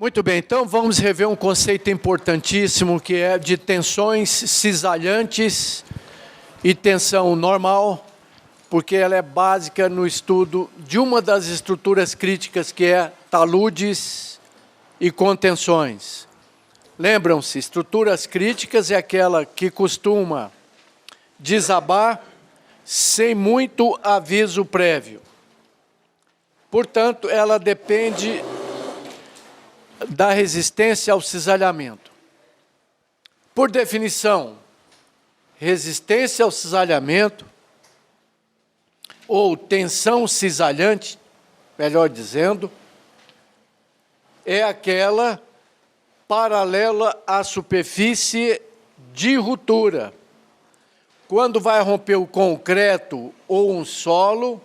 Muito bem, então vamos rever um conceito importantíssimo que é de tensões cisalhantes e tensão normal, porque ela é básica no estudo de uma das estruturas críticas que é taludes e contenções. Lembram-se, estruturas críticas é aquela que costuma desabar sem muito aviso prévio. Portanto, ela depende da resistência ao cisalhamento. Por definição, resistência ao cisalhamento ou tensão cisalhante, melhor dizendo, é aquela paralela à superfície de ruptura. Quando vai romper o concreto ou um solo,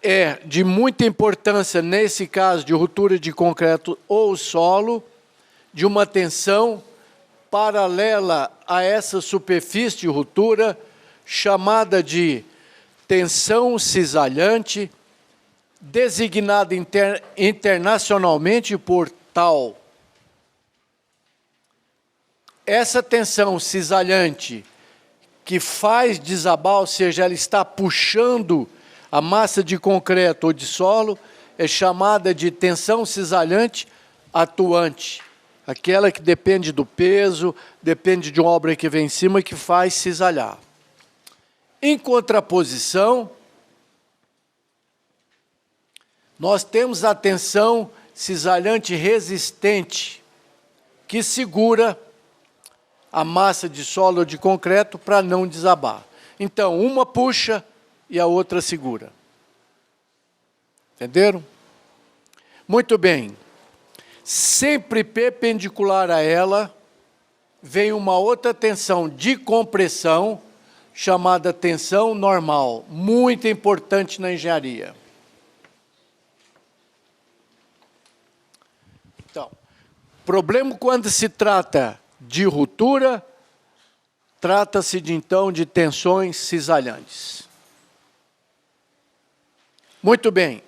é de muita importância, nesse caso de ruptura de concreto ou solo, de uma tensão paralela a essa superfície de ruptura, chamada de tensão cisalhante, designada internacionalmente por tal. Essa tensão cisalhante que faz desabar, ou seja, ela está puxando a massa de concreto ou de solo, é chamada de tensão cisalhante atuante. Aquela que depende do peso, depende de uma obra que vem em cima que faz cisalhar. Em contraposição, nós temos a tensão cisalhante resistente, que segura a massa de solo ou de concreto para não desabar. Então, uma puxa e a outra segura. Entenderam? Muito bem. Sempre perpendicular a ela, vem uma outra tensão de compressão, chamada tensão normal, muito importante na engenharia. Então, problema quando se trata de ruptura, trata-se então de tensões cisalhantes. Muito bem,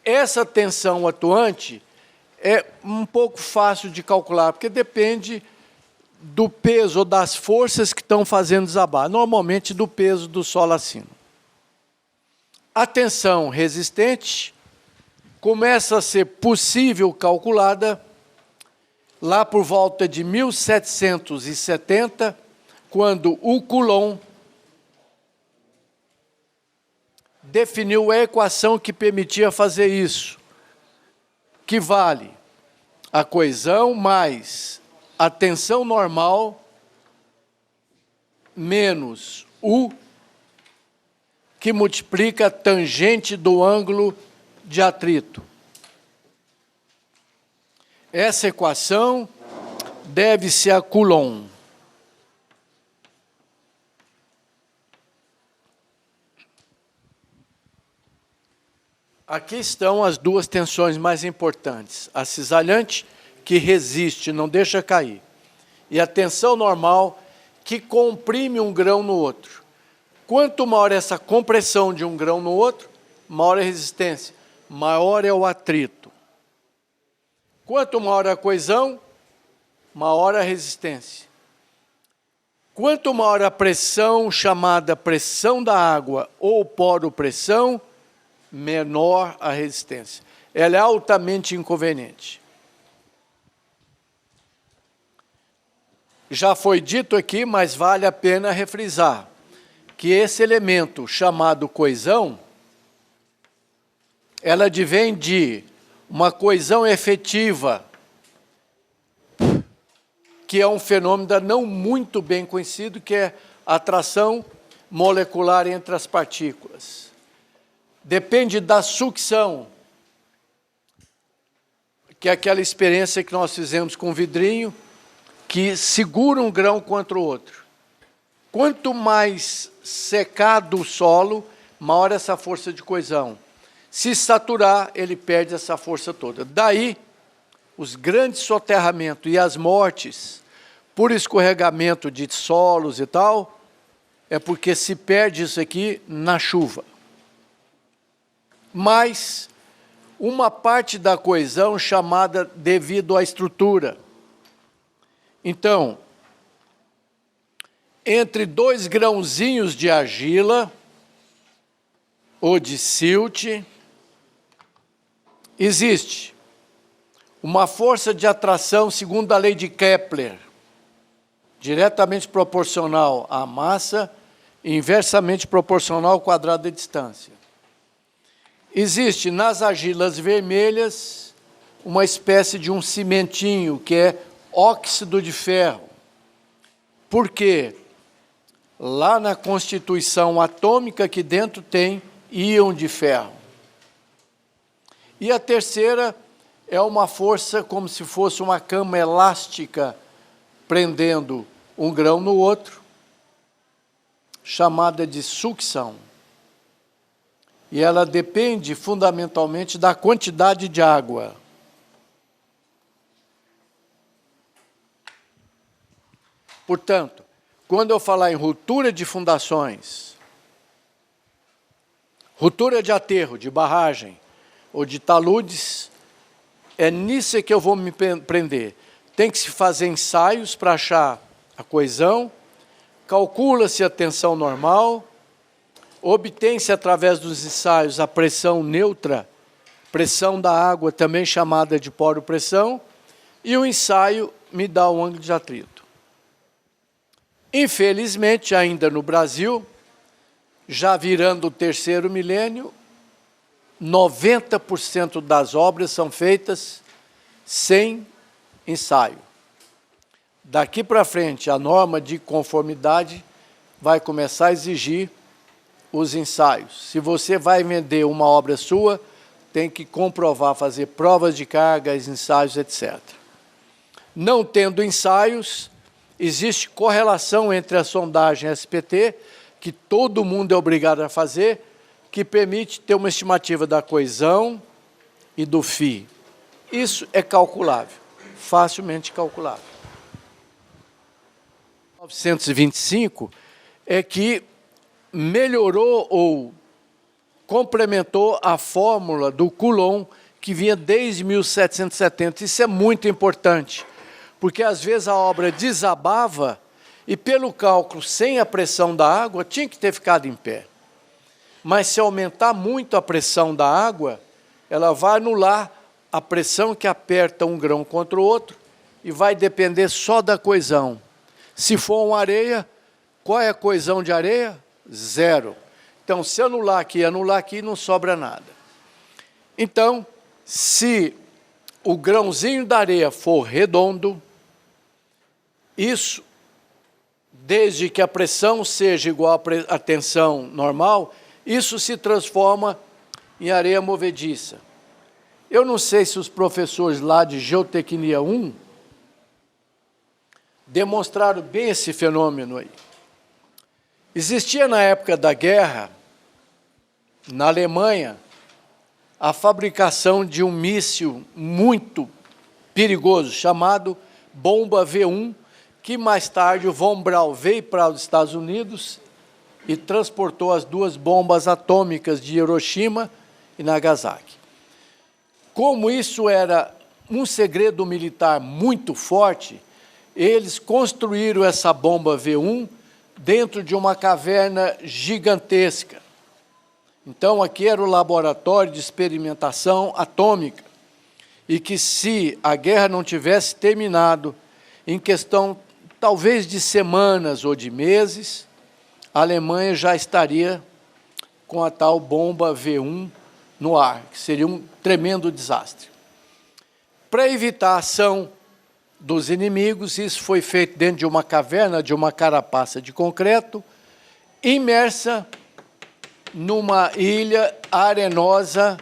essa tensão atuante é um pouco fácil de calcular, porque depende do peso ou das forças que estão fazendo desabar, normalmente do peso do solo acima. A tensão resistente começa a ser possível calculada lá por volta de 1770, quando o Coulomb definiu a equação que permitia fazer isso, que vale a coesão mais a tensão normal menos U, que multiplica a tangente do ângulo de atrito. Essa equação deve-se a Coulomb. Aqui estão as duas tensões mais importantes. A cisalhante, que resiste, não deixa cair. E a tensão normal, que comprime um grão no outro. Quanto maior essa compressão de um grão no outro, maior é a resistência, maior é o atrito. Quanto maior a coesão, maior a resistência. Quanto maior a pressão, chamada pressão da água ou poropressão, menor a resistência. Ela é altamente inconveniente. Já foi dito aqui, mas vale a pena refrisar, que esse elemento chamado coesão, ela advém de uma coesão efetiva, que é um fenômeno não muito bem conhecido, que é a atração molecular entre as partículas. Depende da sucção, que é aquela experiência que nós fizemos com o vidrinho, que segura um grão contra o outro. Quanto mais secado o solo, maior essa força de coesão. Se saturar, ele perde essa força toda. Daí, os grandes soterramentos e as mortes por escorregamento de solos e tal, é porque se perde isso aqui na chuva. mais uma parte da coesão chamada devido à estrutura. Então, entre dois grãozinhos de argila ou de silt, existe uma força de atração segundo a lei de Kepler, diretamente proporcional à massa e inversamente proporcional ao quadrado da distância. Existe nas argilas vermelhas uma espécie de um cimentinho, que é óxido de ferro. Por quê? Lá na constituição atômica aqui dentro tem íon de ferro. E a terceira é uma força como se fosse uma cama elástica prendendo um grão no outro, chamada de sucção. E ela depende fundamentalmente da quantidade de água. Portanto, quando eu falar em ruptura de fundações, ruptura de aterro, de barragem ou de taludes, é nisso que eu vou me prender. Tem que se fazer ensaios para achar a coesão, calcula-se a tensão normal, obtém-se através dos ensaios a pressão neutra, pressão da água, também chamada de poro-pressão, e o ensaio me dá um ângulo de atrito. Infelizmente, ainda no Brasil, já virando o terceiro milênio, 90% das obras são feitas sem ensaio. Daqui para frente, a norma de conformidade vai começar a exigir os ensaios. Se você vai vender uma obra sua, tem que comprovar, fazer provas de cargas, ensaios, etc. Não tendo ensaios, existe correlação entre a sondagem SPT, que todo mundo é obrigado a fazer, que permite ter uma estimativa da coesão e do φ. Isso é calculável, facilmente calculável. 1925 é que melhorou ou complementou a fórmula do Coulomb, que vinha desde 1770. Isso é muito importante, porque às vezes a obra desabava e pelo cálculo, sem a pressão da água, tinha que ter ficado em pé. Mas se aumentar muito a pressão da água, ela vai anular a pressão que aperta um grão contra o outro e vai depender só da coesão. Se for uma areia, qual é a coesão de areia? Zero. Então, se anular aqui, não sobra nada. Então, se o grãozinho da areia for redondo, isso, desde que a pressão seja igual à tensão normal, isso se transforma em areia movediça. Eu não sei se os professores lá de Geotecnia 1 demonstraram bem esse fenômeno aí. Existia na época da guerra, na Alemanha, a fabricação de um míssil muito perigoso, chamado bomba V1, que mais tarde o Von Braun veio para os Estados Unidos e transportou as duas bombas atômicas de Hiroshima e Nagasaki. Como isso era um segredo militar muito forte, eles construíram essa bomba V1 dentro de uma caverna gigantesca. Então, aqui era o laboratório de experimentação atômica, e que se a guerra não tivesse terminado, em questão talvez de semanas ou de meses, a Alemanha já estaria com a tal bomba V1 no ar, que seria um tremendo desastre. Para evitar a ação dos inimigos, isso foi feito dentro de uma caverna, de uma carapaça de concreto, imersa numa ilha arenosa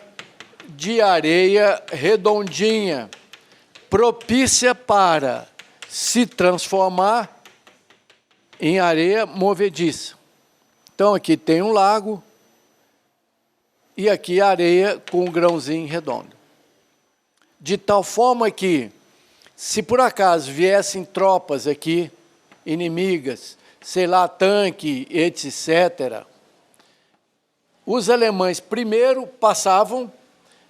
de areia redondinha, propícia para se transformar em areia movediça. Então, aqui tem um lago e aqui areia com um grãozinho redondo. De tal forma que, se por acaso viessem tropas aqui, inimigas, sei lá, tanque, etc., os alemães primeiro passavam,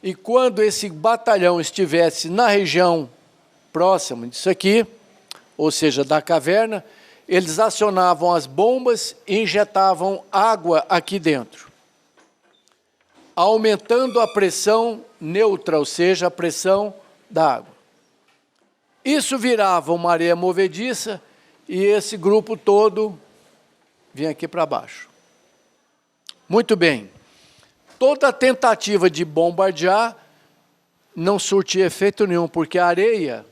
e quando esse batalhão estivesse na região próxima disso aqui, ou seja, da caverna, eles acionavam as bombas e injetavam água aqui dentro, aumentando a pressão neutra, ou seja, a pressão da água. Isso virava uma areia movediça e esse grupo todo vinha aqui para baixo. Muito bem. Toda tentativa de bombardear não surtia efeito nenhum, porque a areia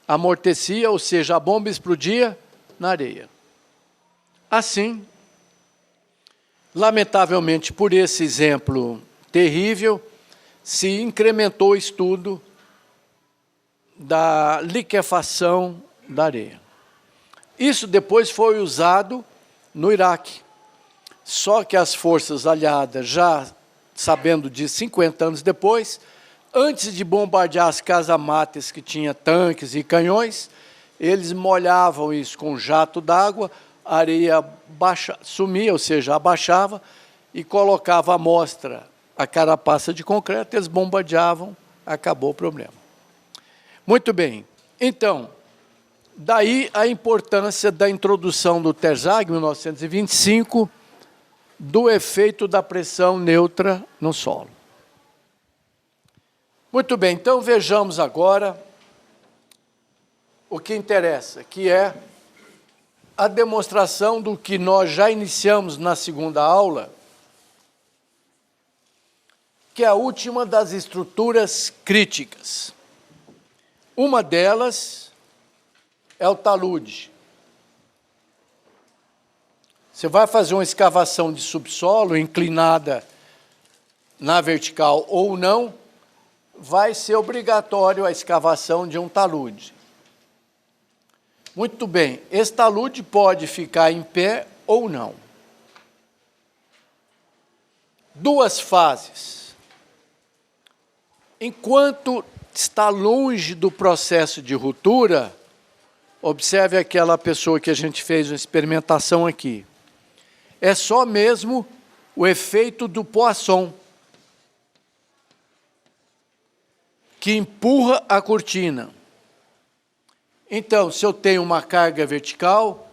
amortecia, ou seja, a bomba explodia na areia. Assim, lamentavelmente, por esse exemplo terrível, se incrementou o estudo da liquefação da areia. Isso depois foi usado no Iraque. Só que as forças aliadas, já sabendo de 50 anos depois, antes de bombardear as casamatas que tinha tanques e canhões, eles molhavam isso com jato d'água, a areia sumia, ou seja, abaixava, e colocava a amostra, a carapaça de concreto, eles bombardeavam, acabou o problema. Muito bem, então, daí a importância da introdução do Terzagh, em 1925, do efeito da pressão neutra no solo. Muito bem, então vejamos agora o que interessa, que é a demonstração do que nós já iniciamos na segunda aula, que é a última das estruturas críticas. Uma delas é o talude. Você vai fazer uma escavação de subsolo inclinada na vertical ou não, vai ser obrigatório a escavação de um talude. Muito bem, esse talude pode ficar em pé ou não. Duas fases. Enquanto está longe do processo de ruptura, observe aquela pessoa que a gente fez uma experimentação aqui. É só mesmo o efeito do Poisson, que empurra a cortina. Então, se eu tenho uma carga vertical,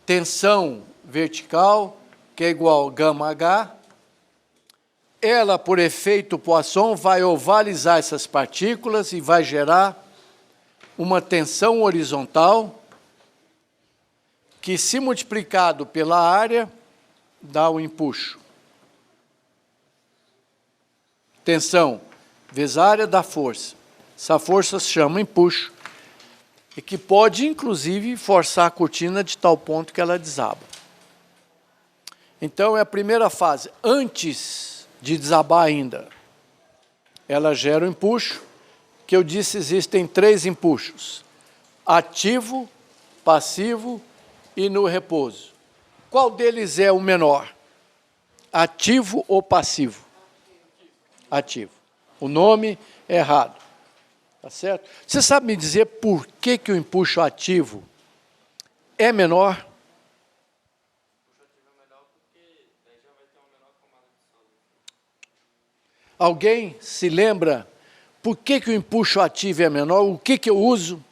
tensão vertical, que é igual γH, ela, por efeito Poisson, vai ovalizar essas partículas e vai gerar uma tensão horizontal que, se multiplicado pela área, dá o empuxo. Tensão vezes a área dá força. Essa força se chama empuxo e que pode, inclusive, forçar a cortina de tal ponto que ela desaba. Então, é a primeira fase. Antes de desabar ainda, ela gera o empuxo, que eu disse existem 3 empuxos: ativo, passivo e no repouso. Qual deles é o menor? Ativo ou passivo? Ativo. O nome é errado. Tá certo? Você sabe me dizer por que o empuxo ativo é menor? Alguém se lembra por que o empuxo ativo é menor? O que eu uso?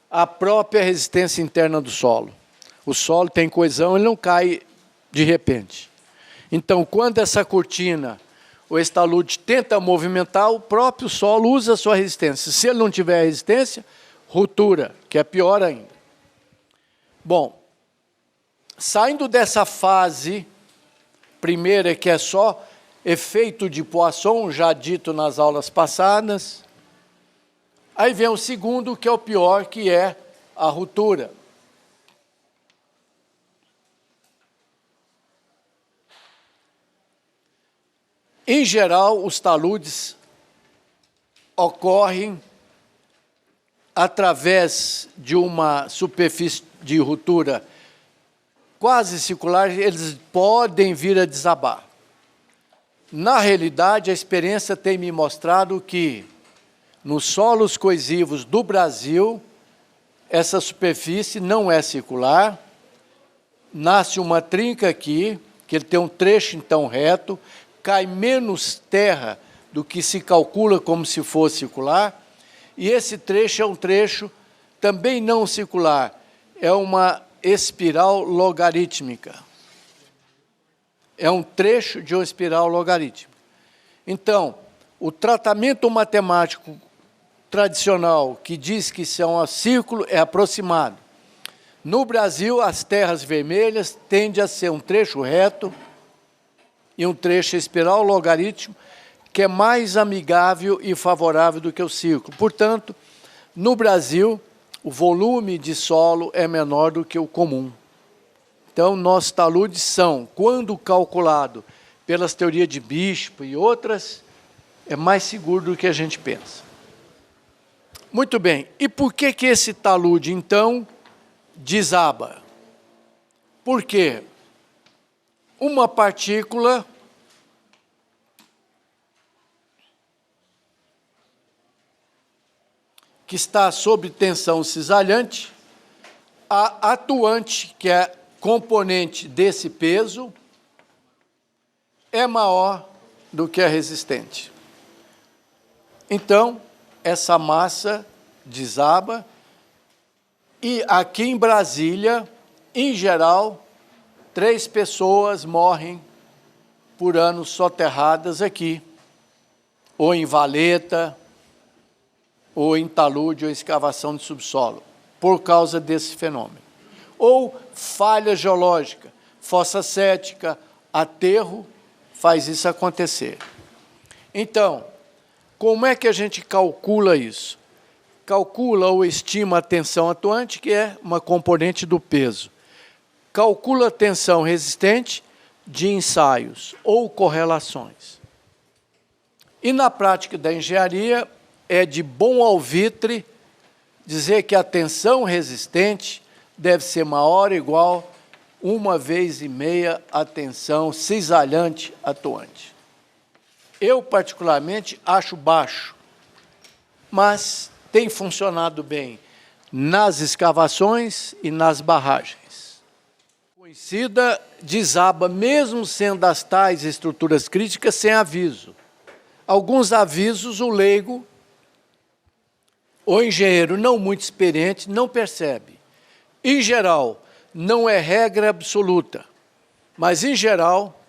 A própria resistência interna do solo. O solo tem coesão, ele não cai de repente. Então, quando essa cortina, ou esse talude tenta movimentar, o próprio solo usa a sua resistência. Se ele não tiver resistência, ruptura, que é pior ainda. Bom, saindo dessa fase primeira, que é só efeito de Poisson, já dito nas aulas passadas, aí vem o segundo, que é o pior, que é a ruptura. Em geral, os taludes ocorrem através de uma superfície de ruptura quase circular, eles podem vir a desabar. Na realidade, a experiência tem me mostrado que, nos solos coesivos do Brasil, essa superfície não é circular, nasce uma trinca aqui, que ele tem um trecho então reto, cai menos terra do que se calcula como se fosse circular, e esse trecho é um trecho também não circular, é uma espiral logarítmica. É um trecho de uma espiral logarítmica. Então, o tratamento matemático tradicional que diz que isso é um círculo é aproximado. No Brasil, as terras vermelhas tendem a ser um trecho reto e um trecho espiral logarítmico, que é mais amigável e favorável do que o círculo. Portanto, no Brasil, o volume de solo é menor do que o comum. Então, nossos taludes são, quando calculado pelas teorias de Bishop e outras, é mais seguro do que a gente pensa. Muito bem, e por que esse talude, então, desaba? Por quê? Uma partícula que está sob tensão cisalhante, a atuante, que é componente desse peso, é maior do que a resistente. Então, essa massa desaba, e aqui em Brasília, em geral, 3 pessoas morrem por ano soterradas aqui, ou em valeta, ou em talude, ou escavação de subsolo, por causa desse fenômeno. Ou falha geológica, fossa cética, aterro, faz isso acontecer. Então, como é que a gente calcula isso? Calcula ou estima a tensão atuante, que é uma componente do peso. Calcula a tensão resistente de ensaios ou correlações. E na prática da engenharia, é de bom alvitre dizer que a tensão resistente deve ser maior ou igual 1,5 a tensão cisalhante atuante. Eu, particularmente, acho baixo, mas tem funcionado bem nas escavações e nas barragens. Conhecida desaba, mesmo sendo as tais estruturas críticas, sem aviso. Alguns avisos o leigo, o engenheiro não muito experiente, não percebe. Em geral, não é regra absoluta, mas, em geral,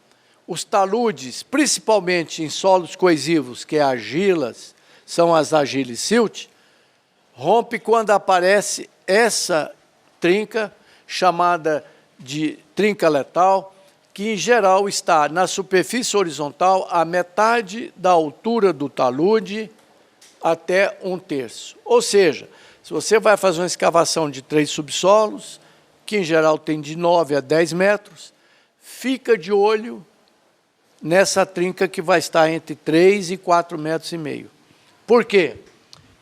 os taludes, principalmente em solos coesivos, que é argilas, são as argilas silt, rompe quando aparece essa trinca, chamada de trinca letal, que, em geral, está na superfície horizontal a metade da altura do talude até 1/3. Ou seja, se você vai fazer uma escavação de 3 subsolos, que em geral tem de 9 a 10 metros, fica de olho nessa trinca que vai estar entre 3 e 4,5 metros. Por quê?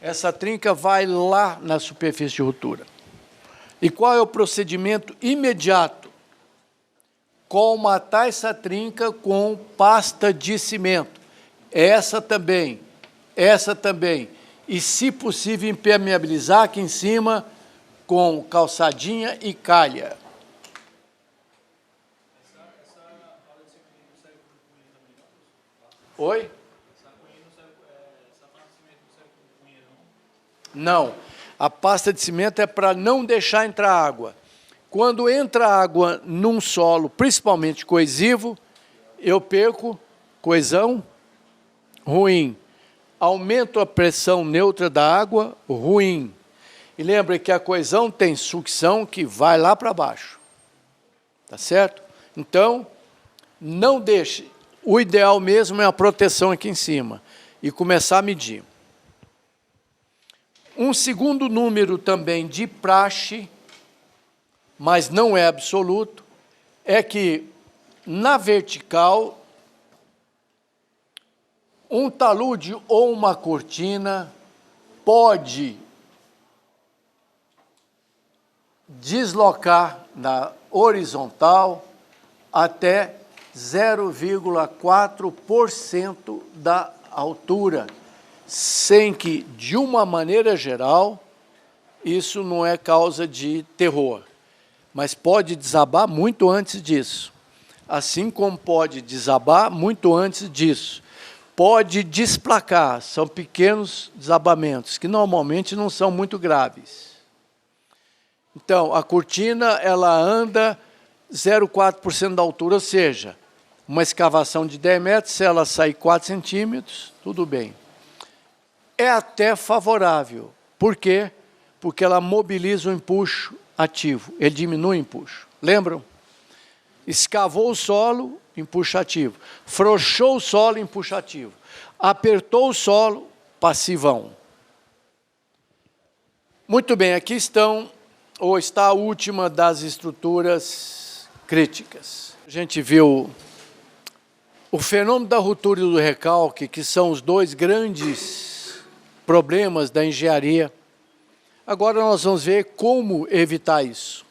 Essa trinca vai lá na superfície de ruptura. E qual é o procedimento imediato? Colmatar essa trinca com pasta de cimento. Essa também. E, se possível, impermeabilizar aqui em cima com calçadinha e calha. Oi? Não. A pasta de cimento é para não deixar entrar água. Quando entra água num solo, principalmente coesivo, eu perco coesão, ruim. Aumento a pressão neutra da água, ruim. E lembre que a coesão tem sucção que vai lá para baixo. Tá certo? Então, não deixe. O ideal mesmo é a proteção aqui em cima. E começar a medir. Um segundo número também de praxe, mas não é absoluto, é que, na vertical, um talude ou uma cortina pode deslocar na horizontal até 0,4% da altura, sem que, de uma maneira geral, isso não é causa de terror. mas pode desabar muito antes disso. Assim como pode desabar muito antes disso. Pode desplacar, são pequenos desabamentos, que normalmente não são muito graves. Então, a cortina, ela anda 0,4% da altura, ou seja, uma escavação de 10 metros, se ela sair 4 centímetros, tudo bem. É até favorável. Por quê? Porque ela mobiliza o empuxo ativo, ele diminui o empuxo. Lembram? Escavou o solo, empuxo ativo. Frouxou o solo, empuxo ativo. Apertou o solo, passivão. Muito bem, aqui estão, ou está a última das estruturas críticas. A gente viu o fenômeno da ruptura e do recalque, que são os dois grandes problemas da engenharia. Agora nós vamos ver como evitar isso.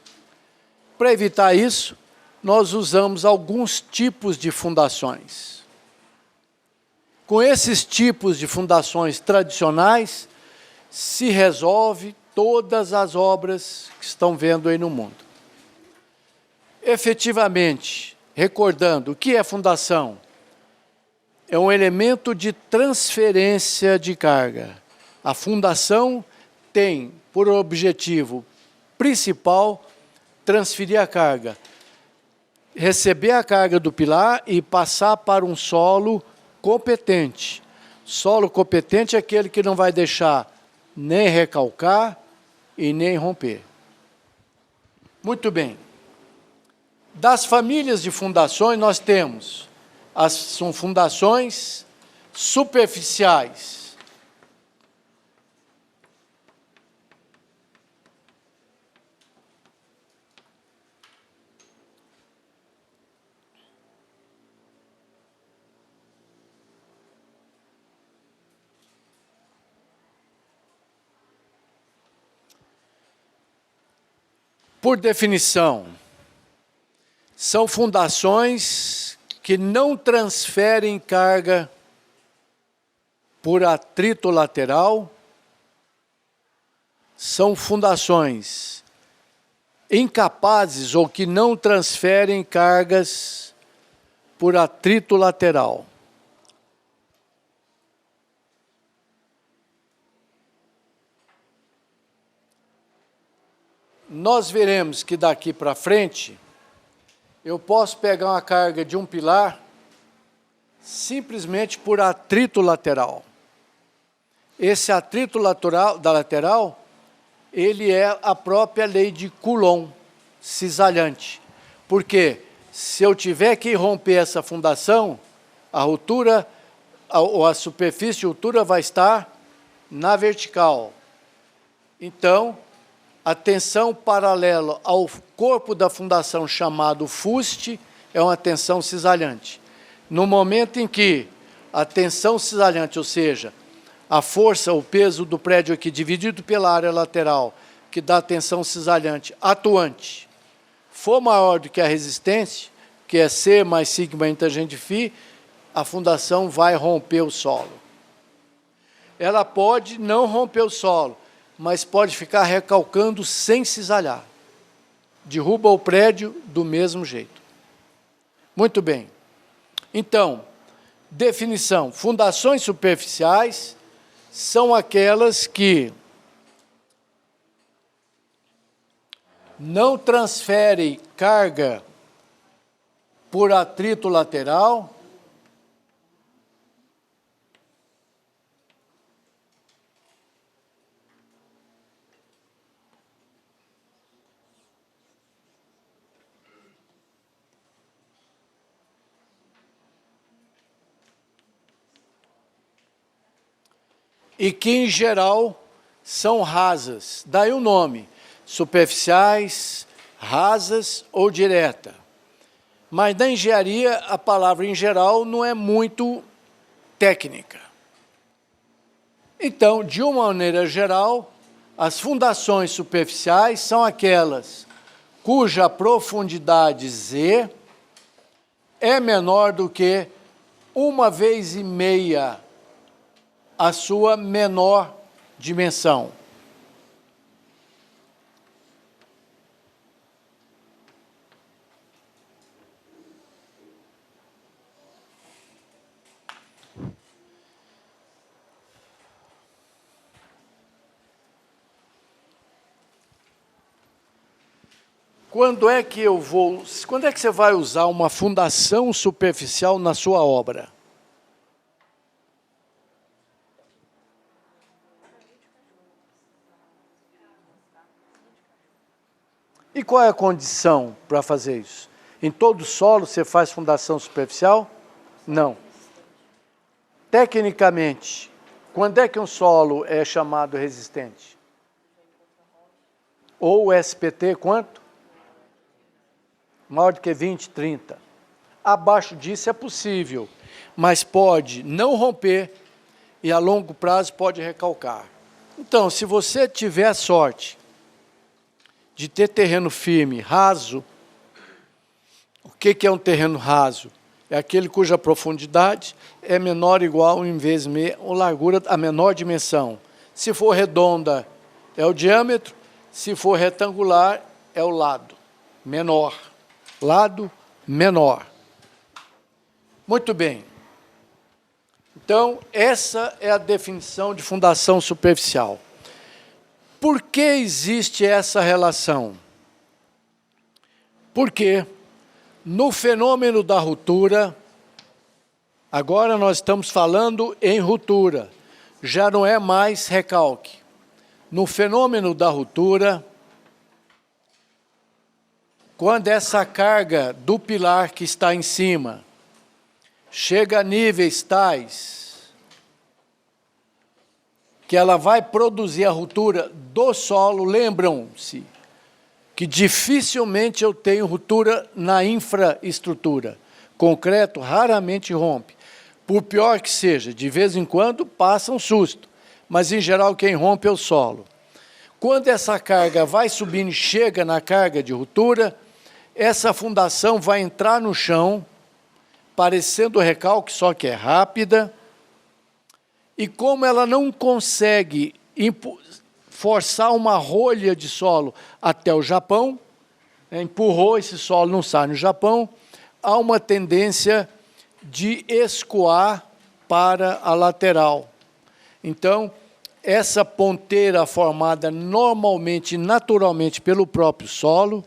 Para evitar isso, nós usamos alguns tipos de fundações. Com esses tipos de fundações tradicionais, se resolve todas as obras que estão vendo aí no mundo. Efetivamente, recordando, o que é fundação? É um elemento de transferência de carga. A fundação tem por objetivo principal transferir a carga. Receber a carga do pilar e passar para um solo competente. Solo competente é aquele que não vai deixar nem recalcar e nem romper. Muito bem. Das famílias de fundações, nós temos são fundações superficiais. Por definição, são fundações que não transferem carga por atrito lateral, são fundações incapazes ou que não transferem cargas por atrito lateral. Nós veremos que daqui para frente, eu posso pegar uma carga de um pilar simplesmente por atrito lateral. Esse atrito lateral, ele é a própria lei de Coulomb, cisalhante. Porque se eu tiver que romper essa fundação, a ruptura, ou a superfície de ruptura vai estar na vertical. Então, a tensão paralela ao corpo da fundação, chamado fuste, é uma tensão cisalhante. No momento em que a tensão cisalhante, ou seja, a força, o peso do prédio aqui, dividido pela área lateral, que dá a tensão cisalhante atuante, for maior do que a resistência, que é C mais sigma em tangente φ, a fundação vai romper o solo. Ela pode não romper o solo, mas pode ficar recalcando sem cisalhar. Derruba o prédio do mesmo jeito. Muito bem. Então, definição. Fundações superficiais são aquelas que não transferem carga por atrito lateral, e que, em geral, são rasas. Daí o nome, superficiais, rasas ou direta. Mas na engenharia, a palavra em geral não é muito técnica. Então, de uma maneira geral, as fundações superficiais são aquelas cuja profundidade Z é menor do que 1,5 vezes a sua menor dimensão. Quando é que você vai usar uma fundação superficial na sua obra? E qual é a condição para fazer isso? Em todo solo você faz fundação superficial? Não. Tecnicamente, quando é que um solo é chamado resistente? Ou o SPT quanto? Maior do que 20, 30. Abaixo disso é possível, mas pode não romper e a longo prazo pode recalcar. Então, se você tiver a sorte de ter terreno firme, raso, o que é um terreno raso? É aquele cuja profundidade é menor ou igual em vezes ou largura a menor dimensão. Se for redonda, é o diâmetro. Se for retangular, é o lado menor. Lado menor. Muito bem. Então, essa é a definição de fundação superficial. Por que existe essa relação? Porque no fenômeno da ruptura, agora nós estamos falando em ruptura, já não é mais recalque. No fenômeno da ruptura, quando essa carga do pilar que está em cima chega a níveis tais que ela vai produzir a ruptura do solo, lembram-se que dificilmente eu tenho ruptura na infraestrutura. Concreto raramente rompe. Por pior que seja, de vez em quando passa um susto, mas em geral quem rompe é o solo. Quando essa carga vai subindo e chega na carga de ruptura, essa fundação vai entrar no chão, parecendo recalque, só que é rápida, e como ela não consegue forçar uma rolha de solo até o Japão, empurrou esse solo, não sai no Japão, há uma tendência de escoar para a lateral. Então, essa ponteira formada normalmente, naturalmente, pelo próprio solo,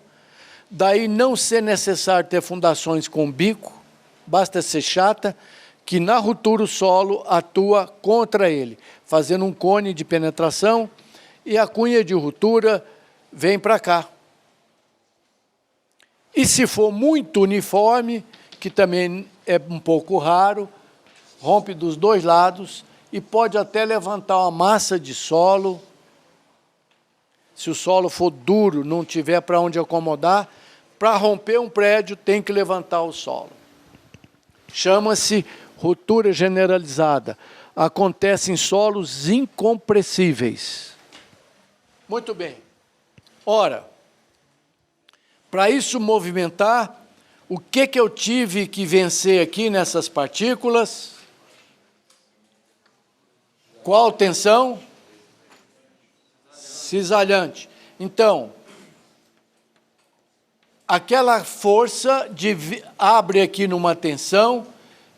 daí não ser necessário ter fundações com bico, basta ser chata, que na ruptura o solo atua contra ele, fazendo um cone de penetração, e a cunha de ruptura vem para cá. E se for muito uniforme, que também é um pouco raro, rompe dos dois lados e pode até levantar uma massa de solo. Se o solo for duro, não tiver para onde acomodar, para romper um prédio tem que levantar o solo. Chama-se ruptura generalizada. Acontece em solos incompressíveis. Muito bem. Ora, para isso movimentar, o que eu tive que vencer aqui nessas partículas? Qual tensão? Cisalhante. Então, aquela força abre aqui numa tensão,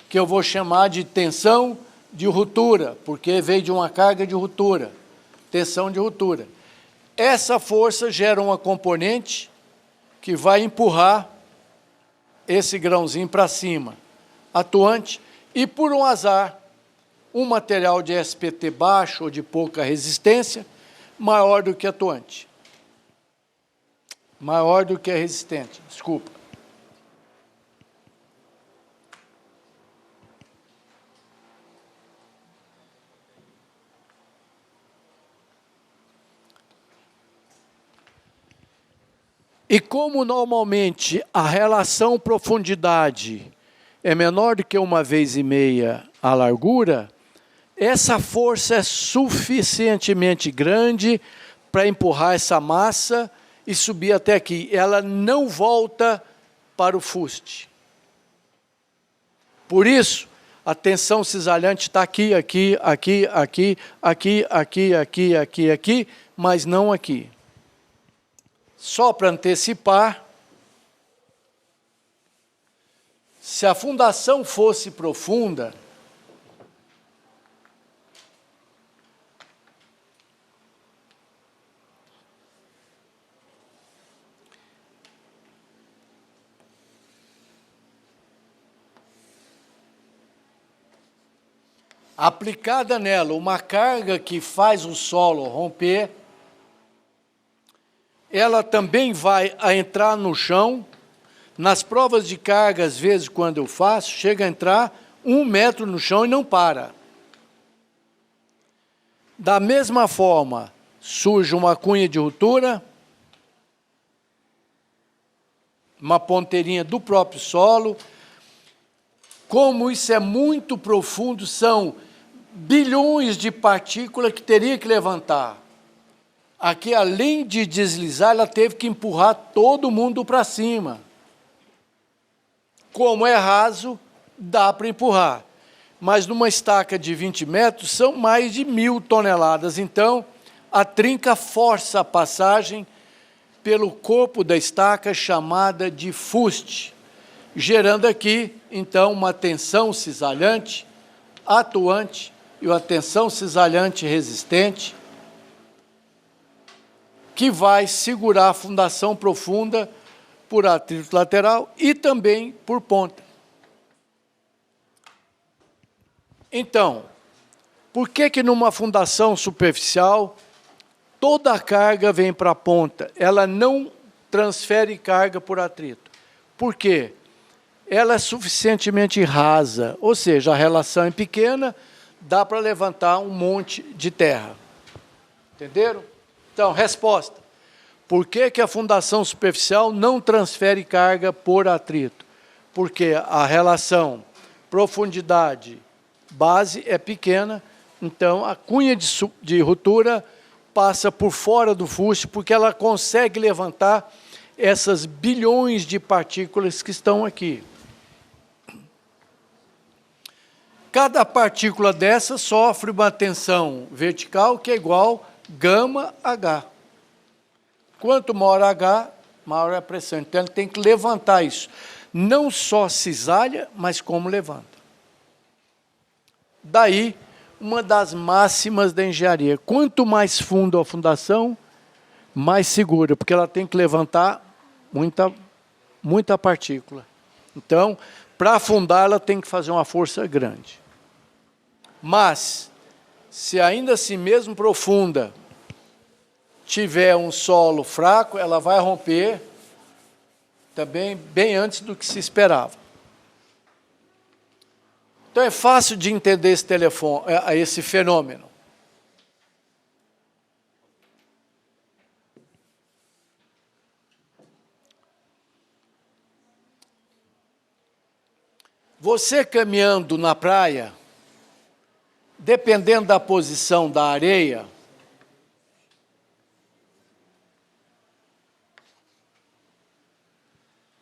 que eu vou chamar de tensão de ruptura, porque veio de uma carga de ruptura, tensão de ruptura. Essa força gera uma componente que vai empurrar esse grãozinho para cima, atuante, e por um azar, um material de SPT baixo ou de pouca resistência, maior do que atuante. Maior do que resistente, desculpa. E como normalmente a relação profundidade é menor do que 1,5 vezes a largura, essa força é suficientemente grande para empurrar essa massa e subir até aqui. Ela não volta para o fuste. Por isso, a tensão cisalhante está aqui, aqui, aqui, aqui, aqui, aqui, aqui, aqui, aqui, mas não aqui. Só para antecipar, se a fundação fosse profunda, aplicada nela uma carga que faz o solo romper, ela também vai entrar no chão. Nas provas de carga, às vezes, quando eu faço, chega a entrar 1 metro no chão e não para. Da mesma forma, surge uma cunha de ruptura, uma ponteirinha do próprio solo. Como isso é muito profundo, são bilhões de partículas que teria que levantar. Aqui, além de deslizar, ela teve que empurrar todo mundo para cima. Como é raso, dá para empurrar. Mas numa estaca de 20 metros, são mais de 1.000 toneladas. Então, a trinca força a passagem pelo corpo da estaca, chamada de fuste, gerando aqui, então, uma tensão cisalhante atuante e uma tensão cisalhante resistente, que vai segurar a fundação profunda por atrito lateral e também por ponta. Então, por que numa fundação superficial toda a carga vem para a ponta? Ela não transfere carga por atrito. Por quê? Ela é suficientemente rasa, ou seja, a relação é pequena, dá para levantar um monte de terra. Entenderam? Então, resposta. Por que a fundação superficial não transfere carga por atrito? Porque a relação profundidade-base é pequena, então a cunha de ruptura passa por fora do fuste, porque ela consegue levantar essas bilhões de partículas que estão aqui. Cada partícula dessa sofre uma tensão vertical que é igual γH. Quanto maior H, maior é a pressão. Então, ele tem que levantar isso. Não só cisalha, mas como levanta. Daí, uma das máximas da engenharia. Quanto mais fundo a fundação, mais segura, porque ela tem que levantar muita partícula. Então, para afundar, ela tem que fazer uma força grande. Mas, se ainda assim mesmo profunda, tiver um solo fraco, ela vai romper também bem antes do que se esperava. Então é fácil de entender esse fenômeno. Você caminhando na praia, dependendo da posição da areia,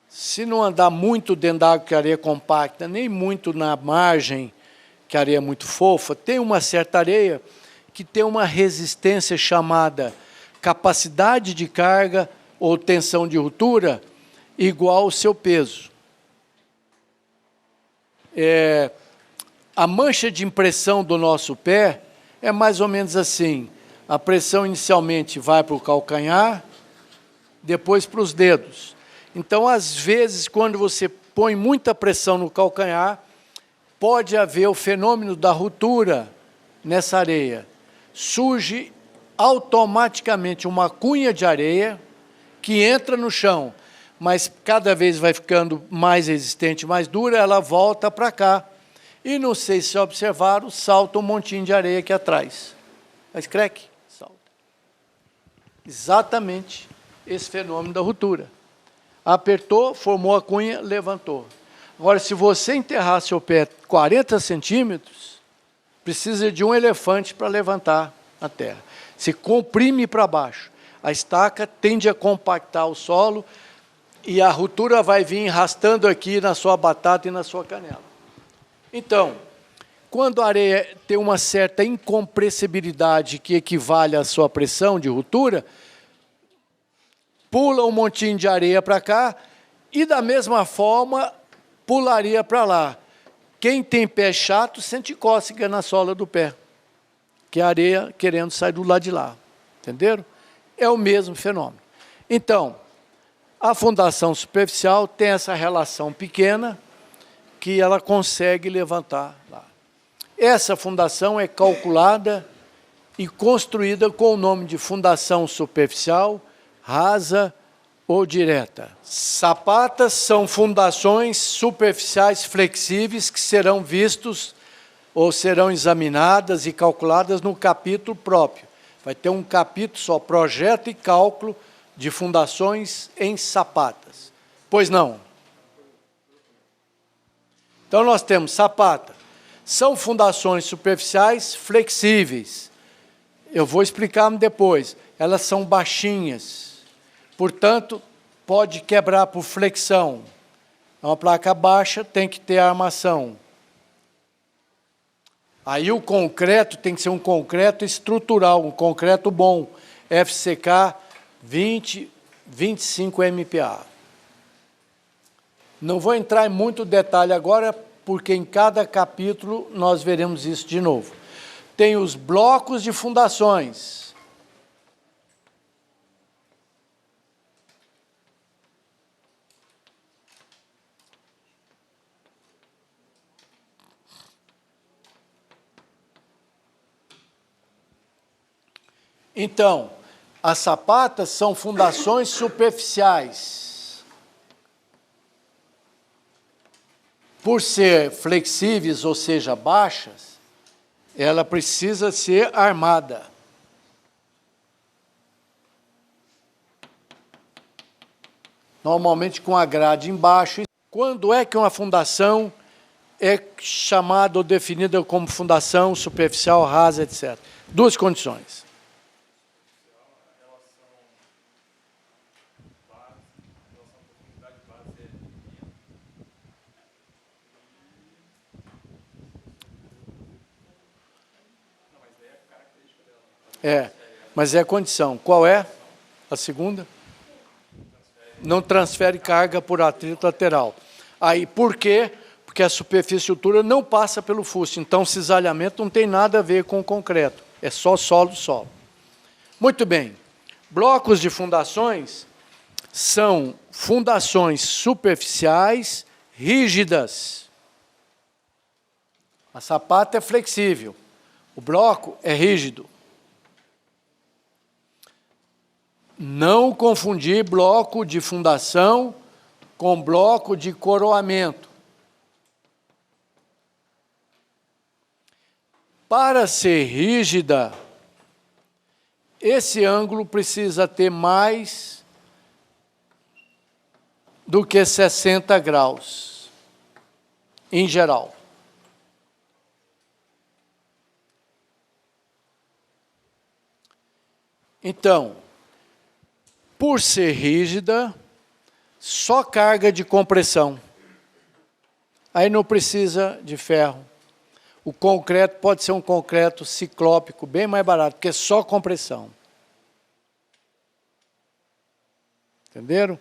se não andar muito dentro da água, que a areia é compacta, nem muito na margem, que a areia é muito fofa, tem uma certa areia que tem uma resistência chamada capacidade de carga ou tensão de ruptura igual ao seu peso. A mancha de impressão do nosso pé é mais ou menos assim. A pressão inicialmente vai para o calcanhar, depois para os dedos. Então, às vezes, quando você põe muita pressão no calcanhar, pode haver o fenômeno da ruptura nessa areia. Surge automaticamente uma cunha de areia que entra no chão, mas cada vez vai ficando mais resistente, mais dura, ela volta para cá. E não sei se observaram, salta um montinho de areia aqui atrás. Mas crack, salta. Exatamente esse fenômeno da ruptura. Apertou, formou a cunha, levantou. Agora, se você enterrar seu pé 40 centímetros, precisa de um elefante para levantar a terra. Se comprime para baixo. A estaca tende a compactar o solo e a ruptura vai vir arrastando aqui na sua batata e na sua canela. Então, quando a areia tem uma certa incompressibilidade que equivale à sua pressão de ruptura, pula um montinho de areia para cá e, da mesma forma, pularia para lá. Quem tem pé chato sente cócega na sola do pé, que é a areia querendo sair do lado de lá. Entenderam? É o mesmo fenômeno. Então, a fundação superficial tem essa relação pequena que ela consegue levantar lá. Essa fundação é calculada e construída com o nome de fundação superficial, rasa ou direta. Sapatas são fundações superficiais flexíveis que serão vistos ou serão examinadas e calculadas no capítulo próprio. Vai ter um capítulo só, projeto e cálculo de fundações em sapatas. Pois não? Então, nós temos sapata. São fundações superficiais flexíveis. Eu vou explicar depois. Elas são baixinhas. Portanto, pode quebrar por flexão. É uma placa baixa, tem que ter armação. Aí o concreto tem que ser um concreto estrutural, um concreto bom. FCK 20, 25 MPa. Não vou entrar em muito detalhe agora, porque em cada capítulo nós veremos isso de novo. Tem os blocos de fundações. Então, as sapatas são fundações superficiais. Por ser flexíveis, ou seja, baixas, ela precisa ser armada. Normalmente com a grade embaixo. Quando é que uma fundação é chamada ou definida como fundação superficial, rasa, etc.? Duas condições. Mas é a condição. Qual é a segunda? Não transfere carga por atrito lateral. Aí, por quê? Porque a superfície de estrutura não passa pelo fuste. Então, o cisalhamento não tem nada a ver com o concreto. É só solo. Muito bem. Blocos de fundações são fundações superficiais rígidas. A sapata é flexível. O bloco é rígido. Não confundir bloco de fundação com bloco de coroamento. Para ser rígida, esse ângulo precisa ter mais do que 60 graus, em geral. Então, por ser rígida, só carga de compressão. Aí não precisa de ferro. O concreto pode ser um concreto ciclópico, bem mais barato, porque é só compressão. Entenderam?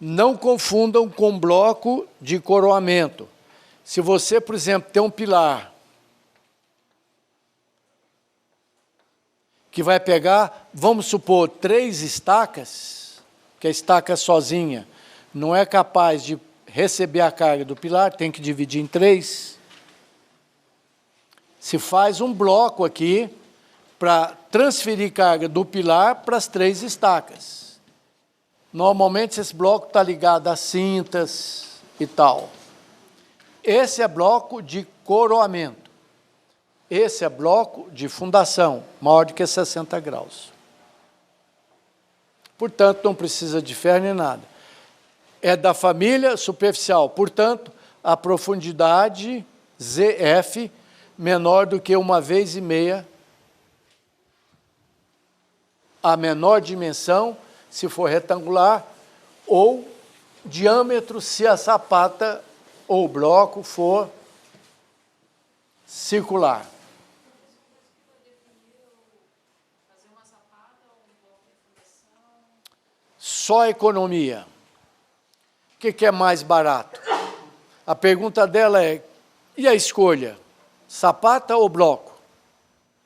Não confundam com bloco de coroamento. Se você, por exemplo, tem um pilar que vai pegar, vamos supor, 3 estacas, que a estaca sozinha não é capaz de receber a carga do pilar, tem que dividir em 3. Se faz um bloco aqui para transferir carga do pilar para as 3 estacas. Normalmente esse bloco está ligado a cintas e tal. Esse é bloco de coroamento. Esse é bloco de fundação, maior do que 60 graus. Portanto, não precisa de ferro nem nada. É da família superficial, portanto, a profundidade ZF menor do que 1,5 vezes a menor dimensão, se for retangular, ou diâmetro, se a sapata ou bloco for circular. Só economia. O que é mais barato? A pergunta dela é, e a escolha? Sapata ou bloco?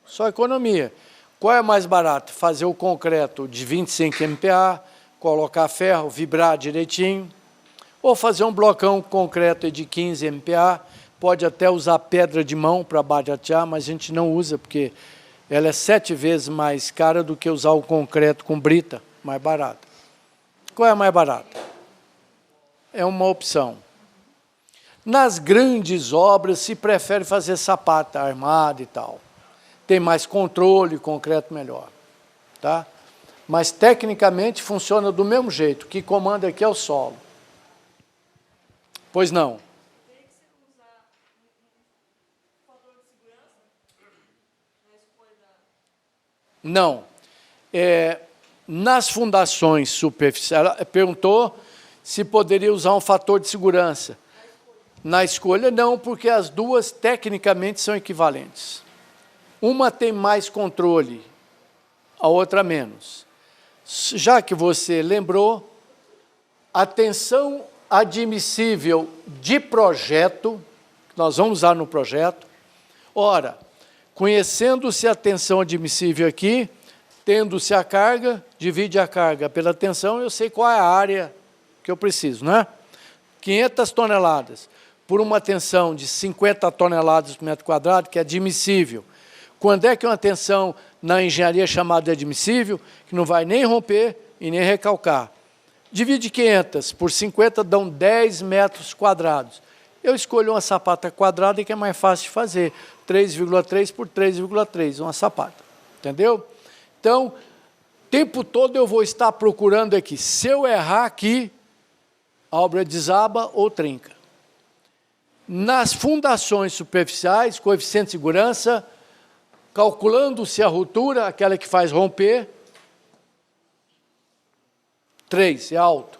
Só economia. Qual é mais barato? Fazer o concreto de 25 MPa, colocar ferro, vibrar direitinho, ou fazer um blocão concreto de 15 MPa, pode até usar pedra de mão para baratear, mas a gente não usa, porque ela é 7 vezes mais cara do que usar o concreto com brita, mais barata. Qual é a mais barata? É uma opção. Nas grandes obras, se prefere fazer sapata armada e tal. Tem mais controle, concreto melhor. Tá? Mas, tecnicamente, funciona do mesmo jeito. O que comanda aqui é o solo. Pois não. Teria que ser usar um fator de segurança na escolha da... Não. Nas fundações superficiais, ela perguntou se poderia usar um fator de segurança. Na escolha, não, porque as duas tecnicamente são equivalentes. Uma tem mais controle, a outra menos. Já que você lembrou, a tensão admissível de projeto, que nós vamos usar no projeto, ora, conhecendo-se a tensão admissível aqui, tendo-se a carga, divide a carga pela tensão, eu sei qual é a área que eu preciso, né? 500 toneladas por uma tensão de 50 toneladas por metro quadrado, que é admissível. Quando é que uma tensão na engenharia chamada de admissível, que não vai nem romper e nem recalcar? Divide 500 por 50, dão 10 metros quadrados. Eu escolho uma sapata quadrada que é mais fácil de fazer, 3,3 por 3,3, uma sapata. Entendeu? Então, o tempo todo eu vou estar procurando aqui. Se eu errar aqui, a obra desaba ou trinca. Nas fundações superficiais, coeficiente de segurança, calculando-se a ruptura, aquela que faz romper, 3, é alto.